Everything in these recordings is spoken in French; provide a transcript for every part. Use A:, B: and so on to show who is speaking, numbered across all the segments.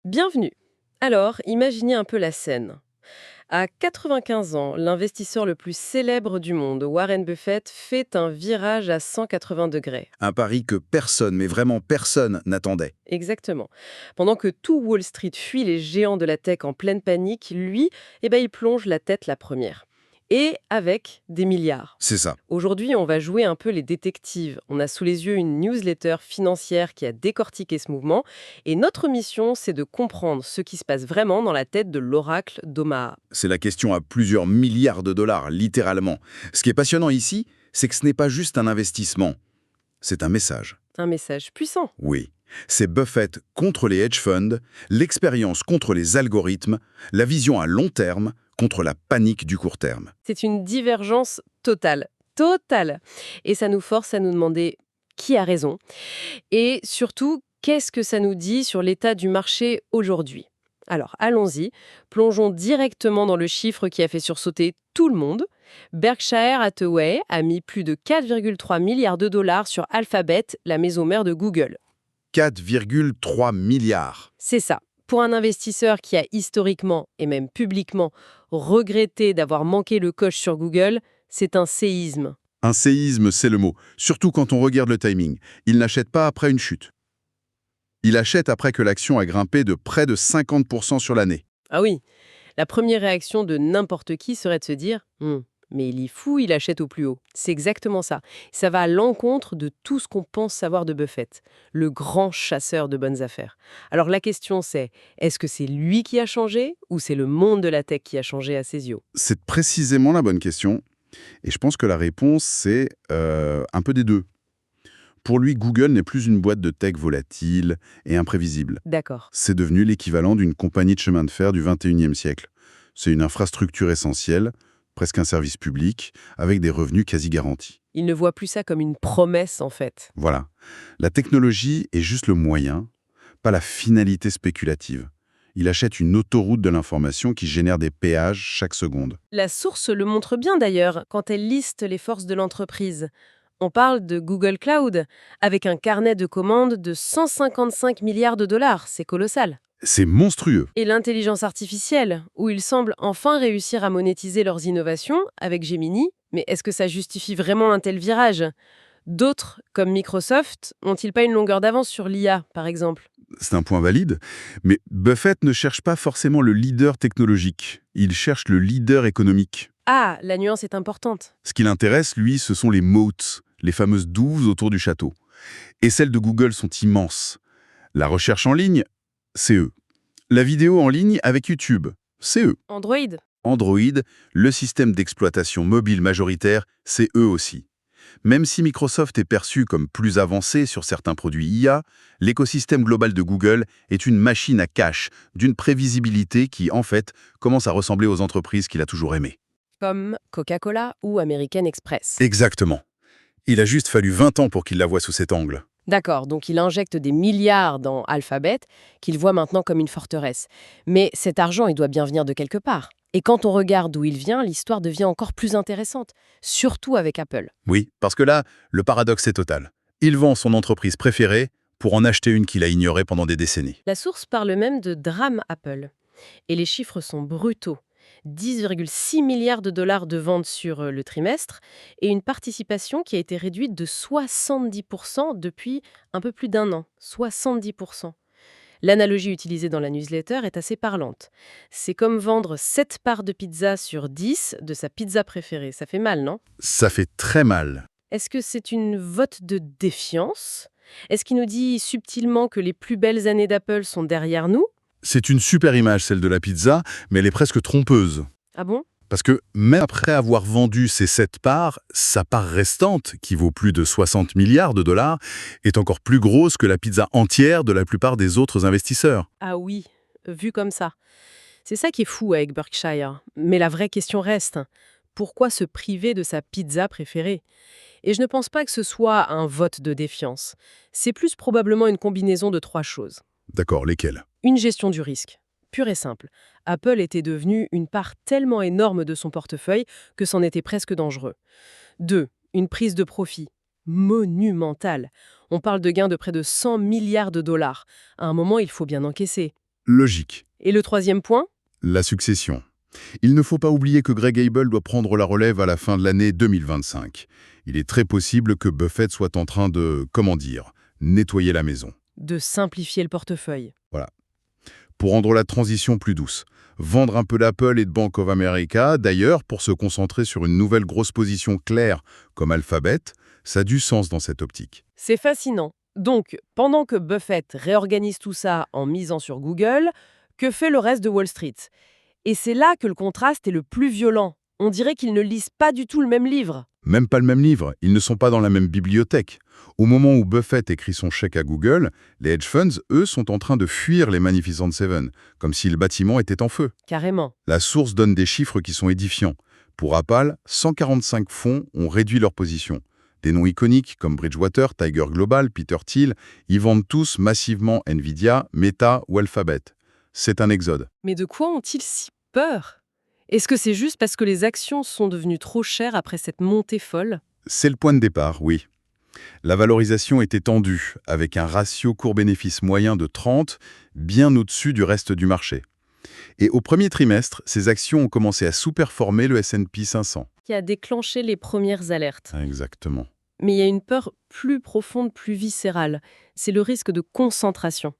A: Bienvenue. Alors, imaginez un peu la scène. À 95 ans, l'investisseur le plus célèbre du monde, Warren Buffett, fait un virage à 180 degrés.
B: Un pari que personne, mais vraiment personne, n'attendait.
A: Exactement. Pendant que tout Wall Street fuit les géants de la tech en pleine panique, lui, il plonge la tête la première. Et avec des milliards.
B: C'est ça.
A: Aujourd'hui, on va jouer un peu les détectives. On a sous les yeux une newsletter financière qui a décortiqué ce mouvement. Et notre mission, c'est de comprendre ce qui se passe vraiment dans la tête de l'oracle d'Omaha.
B: C'est la question à plusieurs milliards de dollars, littéralement. Ce qui est passionnant ici, c'est que ce n'est pas juste un investissement. C'est un message.
A: Un message puissant.
B: Oui. C'est Buffett contre les hedge funds, l'expérience contre les algorithmes, la vision à long terme contre la panique du court terme.
A: C'est une divergence totale. Totale. Et ça nous force à nous demander qui a raison. Et surtout, qu'est-ce que ça nous dit sur l'état du marché aujourd'hui? Alors, allons-y. Plongeons directement dans le chiffre qui a fait sursauter tout le monde. Berkshire Hathaway a mis plus de 4,3 milliards de dollars sur Alphabet, la maison mère de Google.
B: 4,3 milliards.
A: C'est ça. Pour un investisseur qui a historiquement et même publiquement regretté d'avoir manqué le coche sur Google, c'est un séisme.
B: Un séisme, c'est le mot. Surtout quand on regarde le timing. Il n'achète pas après une chute. Il achète après que l'action a grimpé de près de 50% sur l'année.
A: Ah oui, la première réaction de n'importe qui serait de se dire mais il est fou, il achète au plus haut. C'est exactement ça. Ça va à l'encontre de tout ce qu'on pense savoir de Buffett, le grand chasseur de bonnes affaires. Alors la question c'est, est-ce que c'est lui qui a changé ou c'est le monde de la tech qui a changé à ses yeux?
B: C'est précisément la bonne question. Et je pense que la réponse, c'est un peu des deux. Pour lui, Google n'est plus une boîte de tech volatile et imprévisible.
A: D'accord.
B: C'est devenu l'équivalent d'une compagnie de chemin de fer du 21e siècle. C'est une infrastructure essentielle, presque un service public, avec des revenus quasi garantis.
A: Il ne voit plus ça comme une promesse en fait.
B: Voilà. La technologie est juste le moyen, pas la finalité spéculative. Il achète une autoroute de l'information qui génère des péages chaque seconde.
A: La source le montre bien d'ailleurs quand elle liste les forces de l'entreprise. On parle de Google Cloud, avec un carnet de commandes de 155 milliards de dollars. C'est colossal.
B: C'est monstrueux.
A: Et l'intelligence artificielle, où ils semblent enfin réussir à monétiser leurs innovations avec Gemini, mais est-ce que ça justifie vraiment un tel virage? D'autres, comme Microsoft, n'ont-ils pas une longueur d'avance sur l'IA, par exemple?
B: C'est un point valide, mais Buffett ne cherche pas forcément le leader technologique. Il cherche le leader économique.
A: Ah, la nuance est importante.
B: Ce qui l'intéresse, lui, ce sont les moats, les fameuses douves autour du château. Et celles de Google sont immenses. La recherche en ligne, c'est eux. La vidéo en ligne avec YouTube, c'est eux.
A: Android?
B: Android, le système d'exploitation mobile majoritaire, c'est eux aussi. Même si Microsoft est perçu comme plus avancé sur certains produits IA, l'écosystème global de Google est une machine à cash, d'une prévisibilité qui, en fait, commence à ressembler aux entreprises qu'il a toujours aimées.
A: Comme Coca-Cola ou American Express.
B: Exactement. Il a juste fallu 20 ans pour qu'il la voie sous cet angle.
A: D'accord, donc il injecte des milliards dans Alphabet, qu'il voit maintenant comme une forteresse. Mais cet argent, il doit bien venir de quelque part. Et quand on regarde d'où il vient, l'histoire devient encore plus intéressante, surtout avec Apple.
B: Oui, parce que là, le paradoxe est total. Il vend son entreprise préférée pour en acheter une qu'il a ignorée pendant des décennies.
A: La source parle même de drame Apple. Et les chiffres sont brutaux. 10,6 milliards de dollars de ventes sur le trimestre et une participation qui a été réduite de 70% depuis un peu plus d'un an. 70%. L'analogie utilisée dans la newsletter est assez parlante. C'est comme vendre 7 parts de pizza sur 10 de sa pizza préférée. Ça fait mal, non?
B: Ça fait très mal.
A: Est-ce que c'est une vote de défiance? Est-ce qu'il nous dit subtilement que les plus belles années d'Apple sont derrière nous?
B: C'est une super image, celle de la pizza, mais elle est presque trompeuse.
A: Ah bon?
B: Parce que même après avoir vendu ses 7 parts, sa part restante, qui vaut plus de 60 milliards de dollars, est encore plus grosse que la pizza entière de la plupart des autres investisseurs.
A: Ah oui, vu comme ça. C'est ça qui est fou avec Berkshire. Mais la vraie question reste, pourquoi se priver de sa pizza préférée? Et je ne pense pas que ce soit un vote de défiance. C'est plus probablement une combinaison de 3 choses.
B: D'accord, lesquels?
A: Une gestion du risque. Pure et simple. Apple était devenue une part tellement énorme de son portefeuille que c'en était presque dangereux. 2. Une prise de profit monumentale. On parle de gains de près de 100 milliards de dollars. À un moment, il faut bien encaisser.
B: Logique.
A: Et le troisième point?
B: La succession. Il ne faut pas oublier que Greg Abel doit prendre la relève à la fin de l'année 2025. Il est très possible que Buffett soit en train de, comment dire, nettoyer la maison.
A: De simplifier le portefeuille.
B: Voilà. Pour rendre la transition plus douce. Vendre un peu d'Apple et de Bank of America, d'ailleurs, pour se concentrer sur une nouvelle grosse position claire comme Alphabet, ça a du sens dans cette optique.
A: C'est fascinant. Donc, pendant que Buffett réorganise tout ça en misant sur Google, que fait le reste de Wall Street? Et c'est là que le contraste est le plus violent. On dirait qu'ils ne lisent pas du tout le même livre.
B: Même pas le même livre, ils ne sont pas dans la même bibliothèque. Au moment où Buffett écrit son chèque à Google, les hedge funds, eux, sont en train de fuir les Magnificent Seven, comme si le bâtiment était en feu.
A: Carrément.
B: La source donne des chiffres qui sont édifiants. Pour Apple, 145 fonds ont réduit leur position. Des noms iconiques comme Bridgewater, Tiger Global, Peter Thiel, ils vendent tous massivement Nvidia, Meta ou Alphabet. C'est un exode.
A: Mais de quoi ont-ils si peur? Est-ce que c'est juste parce que les actions sont devenues trop chères après cette montée folle?
B: C'est le point de départ, oui. La valorisation était tendue, avec un ratio court-bénéfice moyen de 30, bien au-dessus du reste du marché. Et au premier trimestre, ces actions ont commencé à sous-performer le S&P 500.
A: Qui a déclenché les premières alertes.
B: Exactement.
A: Mais il y a une peur plus profonde, plus viscérale. C'est le risque de concentration.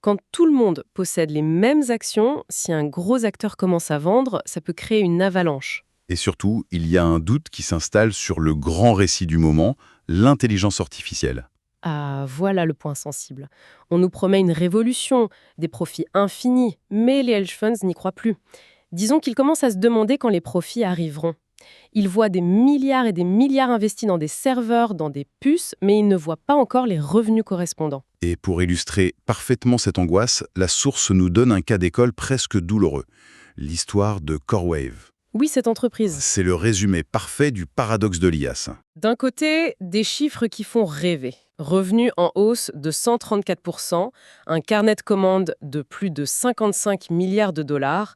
A: Quand tout le monde possède les mêmes actions, si un gros acteur commence à vendre, ça peut créer une avalanche.
B: Et surtout, il y a un doute qui s'installe sur le grand récit du moment, l'intelligence artificielle.
A: Ah, voilà le point sensible. On nous promet une révolution, des profits infinis, mais les hedge funds n'y croient plus. Disons qu'ils commencent à se demander quand les profits arriveront. Ils voient des milliards et des milliards investis dans des serveurs, dans des puces, mais ils ne voient pas encore les revenus correspondants.
B: Et pour illustrer parfaitement cette angoisse, la source nous donne un cas d'école presque douloureux. L'histoire de CoreWeave.
A: Oui, cette entreprise.
B: C'est le résumé parfait du paradoxe de l'IAS.
A: D'un côté, des chiffres qui font rêver. Revenus en hausse de 134%, un carnet de commandes de plus de 55 milliards de dollars.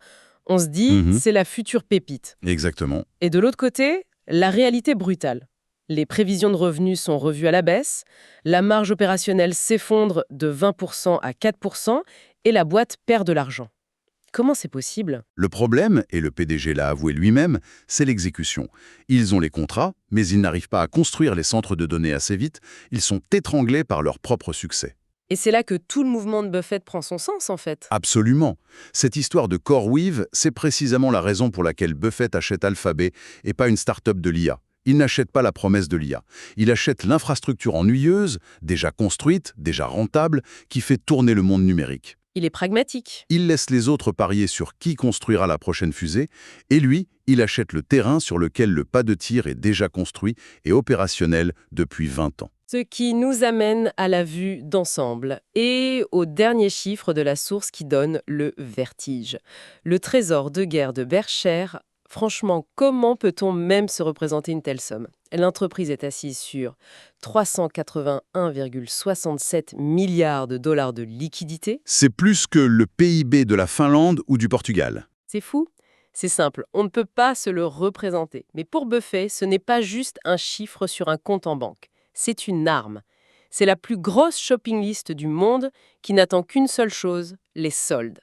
A: On se dit, c'est la future pépite.
B: Exactement.
A: Et de l'autre côté, la réalité brutale. Les prévisions de revenus sont revues à la baisse, la marge opérationnelle s'effondre de 20% à 4% et la boîte perd de l'argent. Comment c'est possible?
B: Le problème, et le PDG l'a avoué lui-même, c'est l'exécution. Ils ont les contrats, mais ils n'arrivent pas à construire les centres de données assez vite. Ils sont étranglés par leur propre succès.
A: Et c'est là que tout le mouvement de Buffett prend son sens, en fait.
B: Absolument. Cette histoire de CoreWeave, c'est précisément la raison pour laquelle Buffett achète Alphabet et pas une start-up de l'IA. Il n'achète pas la promesse de l'IA. Il achète l'infrastructure ennuyeuse, déjà construite, déjà rentable, qui fait tourner le monde numérique.
A: Il est pragmatique.
B: Il laisse les autres parier sur qui construira la prochaine fusée, et lui, il achète le terrain sur lequel le pas de tir est déjà construit et opérationnel depuis 20 ans.
A: Ce qui nous amène à la vue d'ensemble et au dernier chiffre de la source qui donne le vertige. Le trésor de guerre de Berkshire. Franchement, comment peut-on même se représenter une telle somme? L'entreprise est assise sur 381,67 milliards de dollars de liquidités.
B: C'est plus que le PIB de la Finlande ou du Portugal.
A: C'est fou? C'est simple, on ne peut pas se le représenter. Mais pour Buffett, ce n'est pas juste un chiffre sur un compte en banque. C'est une arme. C'est la plus grosse shopping list du monde qui n'attend qu'une seule chose, les soldes.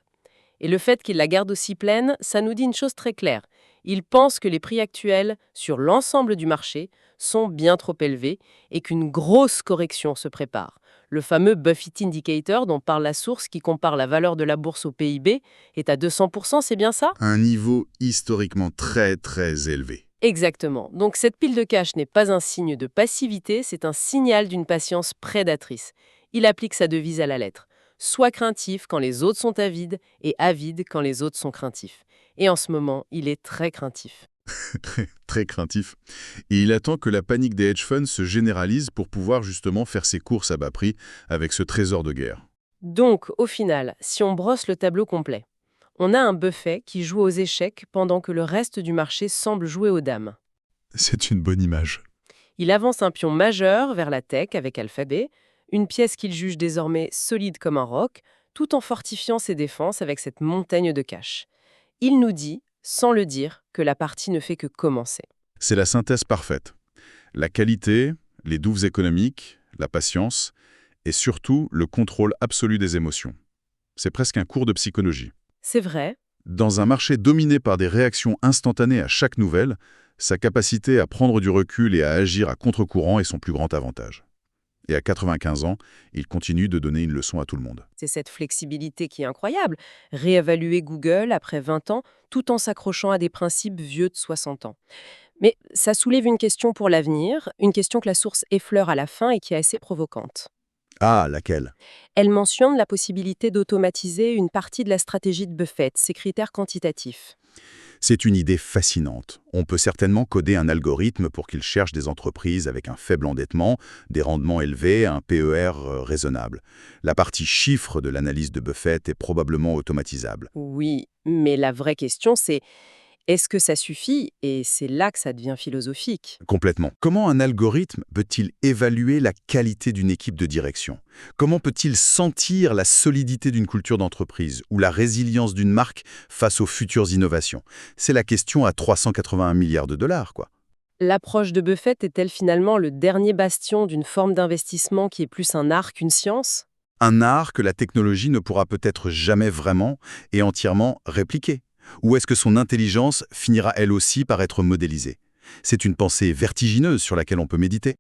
A: Et le fait qu'il la garde aussi pleine, ça nous dit une chose très claire. Il pense que les prix actuels, sur l'ensemble du marché, sont bien trop élevés et qu'une grosse correction se prépare. Le fameux Buffett Indicator dont parle la source qui compare la valeur de la bourse au PIB est à 200%, c'est bien ça?
B: Un niveau historiquement très très élevé.
A: Exactement. Donc cette pile de cash n'est pas un signe de passivité, c'est un signal d'une patience prédatrice. Il applique sa devise à la lettre. Sois craintif quand les autres sont avides et avide quand les autres sont craintifs. Et en ce moment, il est très craintif.
B: Très craintif. Et il attend que la panique des hedge funds se généralise pour pouvoir justement faire ses courses à bas prix avec ce trésor de guerre.
A: Donc, au final, si on brosse le tableau complet, on a un Buffett qui joue aux échecs pendant que le reste du marché semble jouer aux dames.
B: C'est une bonne image.
A: Il avance un pion majeur vers la tech avec Alphabet, une pièce qu'il juge désormais solide comme un roc, tout en fortifiant ses défenses avec cette montagne de cash. Il nous dit, sans le dire, que la partie ne fait que commencer.
B: C'est la synthèse parfaite. La qualité, les douves économiques, la patience et surtout le contrôle absolu des émotions. C'est presque un cours de psychologie.
A: C'est vrai.
B: Dans un marché dominé par des réactions instantanées à chaque nouvelle, sa capacité à prendre du recul et à agir à contre-courant est son plus grand avantage. Et à 95 ans, il continue de donner une leçon à tout le monde.
A: C'est cette flexibilité qui est incroyable. Réévaluer Google après 20 ans tout en s'accrochant à des principes vieux de 60 ans. Mais ça soulève une question pour l'avenir, une question que la source effleure à la fin et qui est assez provocante.
B: Ah, laquelle?
A: Elle mentionne la possibilité d'automatiser une partie de la stratégie de Buffett, ses critères quantitatifs.
B: C'est une idée fascinante. On peut certainement coder un algorithme pour qu'il cherche des entreprises avec un faible endettement, des rendements élevés, un PER raisonnable. La partie chiffre de l'analyse de Buffett est probablement automatisable.
A: Oui, mais la vraie question c'est, est-ce que ça suffit? Et c'est là que ça devient philosophique.
B: Complètement. Comment un algorithme peut-il évaluer la qualité d'une équipe de direction? Comment peut-il sentir la solidité d'une culture d'entreprise ou la résilience d'une marque face aux futures innovations? C'est la question à 381 milliards de dollars, quoi.
A: L'approche de Buffett est-elle finalement le dernier bastion d'une forme d'investissement qui est plus un art qu'une science?
B: Un art que la technologie ne pourra peut-être jamais vraiment et entièrement répliquer? Ou est-ce que son intelligence finira elle aussi par être modélisée? C'est une pensée vertigineuse sur laquelle on peut méditer.